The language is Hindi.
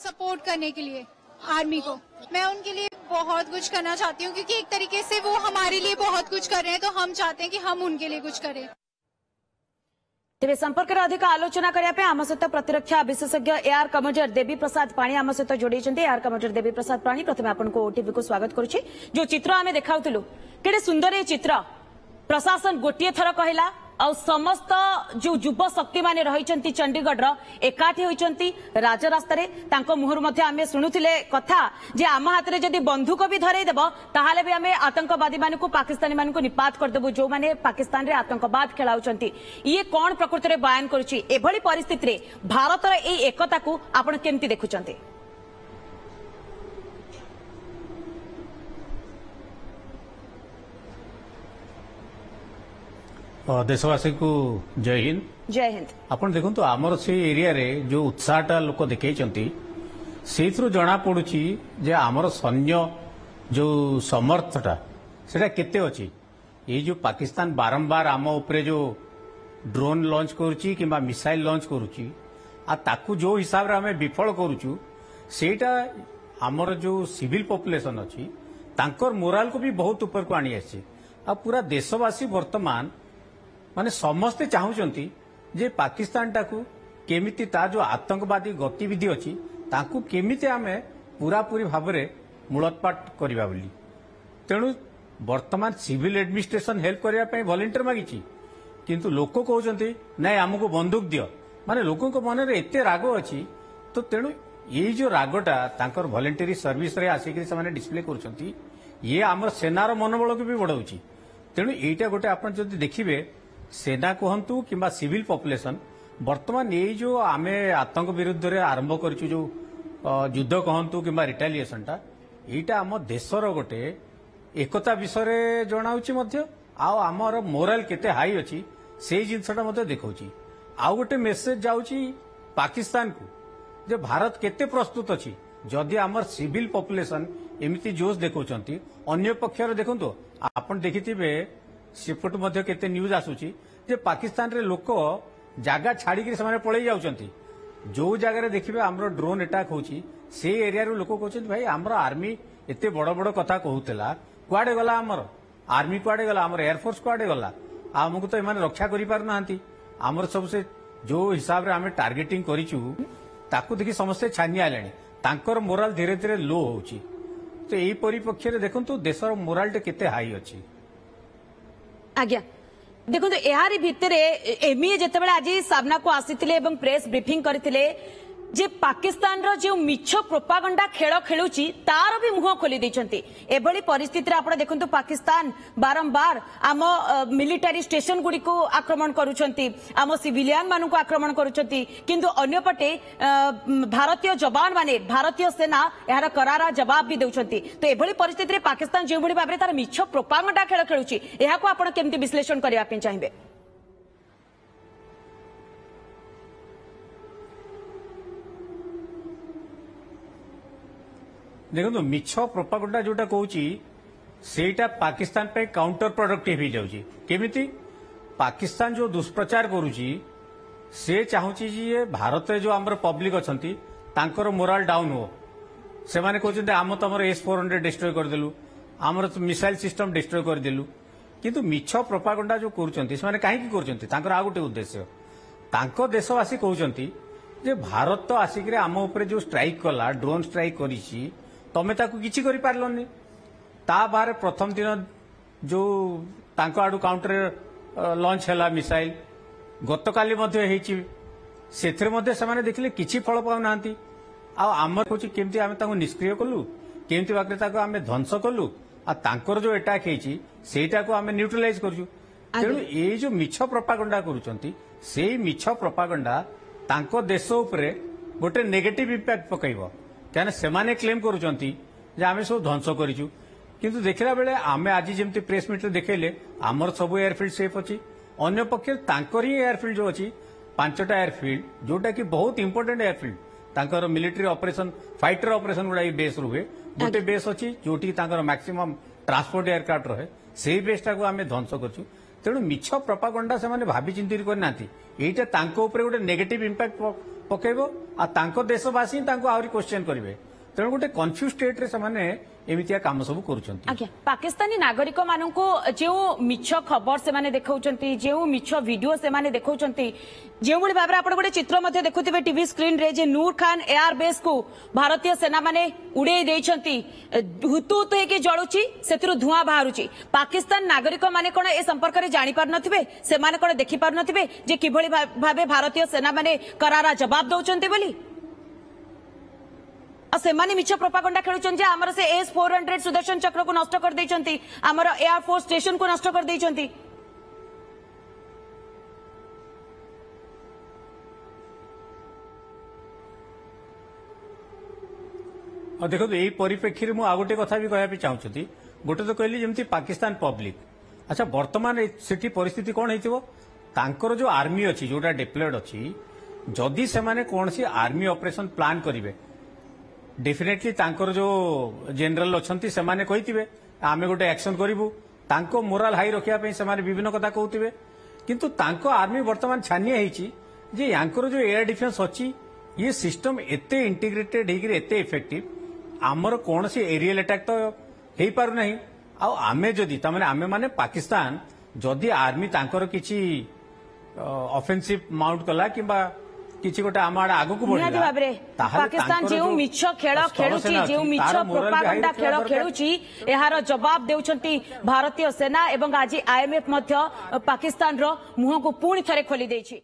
सपोर्ट करने के लिए आर्मी को। मैं उनके लिए बहुत कुछ करना चाहती हूँ, क्योंकि एक तरीके से वो हमारे लिए बहुत कुछ कर रहे हैं, तो हम चाहते हैं कि हम उनके लिए कुछ करें। तेज संपर्क में अधिक आलोचना करने आम सहित प्रतिरक्षा विशेषज्ञ एआर कमांडर देवी प्रसाद पाणी आम सहित जोड़ी एआर कमांडर देवी प्रसाद पाणी। प्रथम आपको ओटीवी को स्वागत करुच्ची। जो चित्र आम देखा केड़े सुंदर ये चित्र प्रशासन गोटे थर कहला आ समस्त जो युव शक्ति माने रही चंडीगढ़ एकाठी होती राजरास्तार मुहर आम शुणुले कथा जे आम हाथ में जदि बंधुक भी धरईदेव ताहले भी आम आतंकवादी मान पाकिस्तानी मान निपात करदेबू जो मैंने पाकिस्तान रे आतंकवाद खेलाउछंती। ये कौन प्रकृति में बयान करुच्ची एभली परिस्थिति रे भारतर ए एकता को आपण केमती देखुछंती? देशवासी को जय हिंद। जय हिंद। आपण देखंतु आमर से एरिया रे जो उत्साहटा लोक देखैचंती सेथरु जना पडुची जे आमर सैन्य जो समर्थटा सेटा केते अछि। ये जो पाकिस्तान बारंबार आम उपरे जो ड्रोन लॉन्च करूची किंबा मिसाइल लॉन्च करूची आ ताकू जो हिसाब रे हमें विफल करूचू सेटा आमर जो सिविल पॉपुलेशन अछि तांकर मोराल को भी बहुत ऊपर को आनी आछि। आ पूरा देशवासी वर्तमान माने समस्ते चाहूचंती जे पाकिस्तान टाकू केमिति ता जो आतंकवादी गतिविधि अछि ताकू केमिति आमे पूरा पूरी भाबरे मूलोत्पाट करिबा बोली। तेणु वर्तमान सिविल एडमिनिस्ट्रेशन हेल्प करिया पई वॉलंटियर मागिची, किंतु लोक कहउचंती नै हमको बंदूक दियो। माने लोकों को मन रे एते राग अछि तो तेणु ये जो रागटा तांकर वॉलंटियरी सर्विस रे आसी कि से डिस्प्ले करूचंती ये आम सेनार मनोबल को भी बढ़ाऊची। तेणु एटा गोटे आपण जदि देखिबे सेना कहतु कि सिविल पॉपुलेशन वर्तमान ये जो आमे आतंक विरुद्ध रे आरंभ करछु जो युद्ध कहतु कि रिटालिएशन टा एटा आम देशर गोटे एकता विषय जनाऊची मध्य आउ आमर मोराल केते हाई अछि से जिनसटा मध्य देखौची। आउ गोटे मेसेज जाउची पाकिस्तान को जे भारत केते प्रस्तुत अछि जदि आमर सिविल पॉपुलेशन एमिति जोश देखौचंती। अन्य पक्षर देखंतो आपण देखिथिबे सेपट मध्य केते न्यूज आसुची जे पाकिस्तान रे लोक जागा छाड़ी के से पळै जाउचंती। जो जगह रे देखिबे हमरो ड्रोन अटैक होची से एरिया रो लोक कहउचंती भाई हमरो आर्मी एते बड़ बड़ कथा कहउतला कुआडे गला हमर आर्मी कुआडे गला हमर एयरफोर्स कुआडे गला हमको तो एमाने रक्षा करि पार नांती। हमर सबसे जो हिसाब रे हमें टार्गेटिंग करिचु ताकू देखि समस्या छानी आलेनी तांकर मोराल धीरे धीरे लो होची। तो एई परिपक्ष रे देखंतु देशर मोराल टे केते हाई अछि। आज्ञा देखो यार भितर एमईए जितेबाला आज सामना को आसी प्रेस ब्रीफिंग करते जे पाकिस्तान रो जो मिछ प्रोपागंडा खेल खेलुची तार भी मुह खोली देछंती। एभली परिस्थिति रे आपण देखंतु पाकिस्तान बारंबार आम मिलिटारी स्टेशन गुडी को आक्रमण करूछंती, आम सिविलियन मान को आक्रमण करूछंती, किंतु अन्यपटे भारतीय जवान माने भारतीय सेना यार करारा जवाब भी देउछंती। तो एभली परिस्थिति रे पाकिस्तान जे भली भाबरे तार मिछ प्रोपागंडा खेल खेलुची एहा को आपण केमती विश्लेषण करिया पे चाहिबे? देखो मिछ प्रोपागंडा जोटा कहूची सेटा पाकिस्तान पे काउंटर प्रोडक्टिव हो जाउची। केमिति पाकिस्तान जो दुष्प्रचार करूची से चाहूची जे भारत रे जो हमर पब्लिक अछंती तांकर मोराल डाउन हो। से माने कहउचंती आम तमर S-400 डिस्ट्रॉय कर देलु, हमर मिसाइल सिस्टम डिस्ट्रॉय कर देलु, किंतु मिछ प्रोपागंडा जो करूचंती से माने काहे की करूचंती तांकर आ गोटे उद्देश्य तांको देशवासी कहउचंती जे भारत तो आसिक रे आम ऊपर जो स्ट्राइक कला ड्रोन स्ट्राइक करिची तमे ताकू किछि करि पारलनी। ता बारे प्रथम दिन जो तांको आडू काउंटर लॉन्च हैला मिसाइल गतकाली मध्य हेची सेथरे मध्य समाने देखले किछि फल पाउ नांती। आ आमर होची केमती आमे ताको निष्क्रिय कलु केमती बाकरे ताको आमे ध्वंस कलु आ तांकर जो अटैक हेची सेटा को आमे न्यूट्रलाइज करजु। तेणु ए जो मिछ प्रोपागंडा करूचंती सेई मिछ प्रोपागंडा तांको देश उपरे गोटे नेगेटिव इम्पैक्ट पकइबो। क्या सेमाने क्लेम करूचंती जे आमे सब ध्वंस करिचु, किंतु देखला बेले आमे आज जेमती प्रेस मीट देखैले आमर सब एयरफील्ड सेफ अछि। अन्य पक्ष तांकर ही एयरफील्ड जो अछि 5टा एयरफील्ड जोटा कि बहुत इंपोर्टेंट एयरफील्ड तांकर मिलिटरी ऑपरेशन फाइटर ऑपरेशन गुडा बेस रुहे। गोटे बेस अछि जोटी तांकर मैक्सिमम ट्रांसपोर्ट एयरक्राफ्ट रहे सेही बेसटा को आमे ध्वंस करछु। तेणु मिछ प्रपागंडा से भावी चिंती करना यहीटा गोटे नेगेटिव इंपैक्ट पकेब आ देशवासी आहरी क्वेश्चन करेंगे तेणु गोटे कन्फ्यूज स्टेट रे से एमतिया काम सब करुछंती। आज्ञा पाकिस्तानी नागरिक मानक जो मिछ खबर से देखौछंती जो मिछ वीडियो से देखौछंती जो भाई भाव आप गोटे चित्र मध्य देखुथिबे टीवी स्क्रीन रे जे नूर खान एयर बेस को भारतीय सेना माने उड़े देइछंती हुतु हुतु हेके जळुची सेतिरु धुआं बाहरुची पाकिस्तान नागरिक माने कोन ए संपर्क रे जानि पार नथिबे से माने कोन देखि पार नथिबे जे किभଳି भाबे भारतीय सेना माने करारा जवाब दउछंती बोली सेमाने मिछ प्रोपागंडा खेलुछन जे हमर से S-400 सुदर्शन चक्र को नष्ट कर देइछंती हमर एयरफोर्स स्टेशन को नष्ट कर देइछंती। देखो यही परिप्रेक्षी में आउ गोटे कथा भी कहना चाहूँगी गोटे तो कहली जमी पाकिस्तान पब्लिक अच्छा बर्तमान से परिस्थिति कौन हो जो आर्मी अच्छी जोटा डिप्लॉयड अच्छी जदि से कौन सी आर्मी ऑपरेशन प्लान करेंगे डेफिनेटली जो जनरल अच्छा से कही आम गोटे एक्शन करूँ मोराल हाई रखापी से विभिन्न कथा कहते किंतु आर्मी बर्तमान छानिया जे यांकर जो एयर डिफेन्स अच्छी ये सिस्टम एते इंटीग्रेटेड होते इफेक्टिव आमर कौन सी एरियल अटैक तो हो पार ना आमे जदि आमे माने पाकिस्तान जदि आर्मी तांकर किछि ऑफेंसिव माउंट कला किंबा किछि गोटे आम आड़े आगु को बढ़िला पाकिस्तान जो मिछ खेल खेलुची जो मिछ प्रोपागंडा खेल खेलुची एहार जवाब देउछंती भारतीय सेना एवं आज IMF मध्य पाकिस्तान रो मुह को पुणी थरे खोली देछि।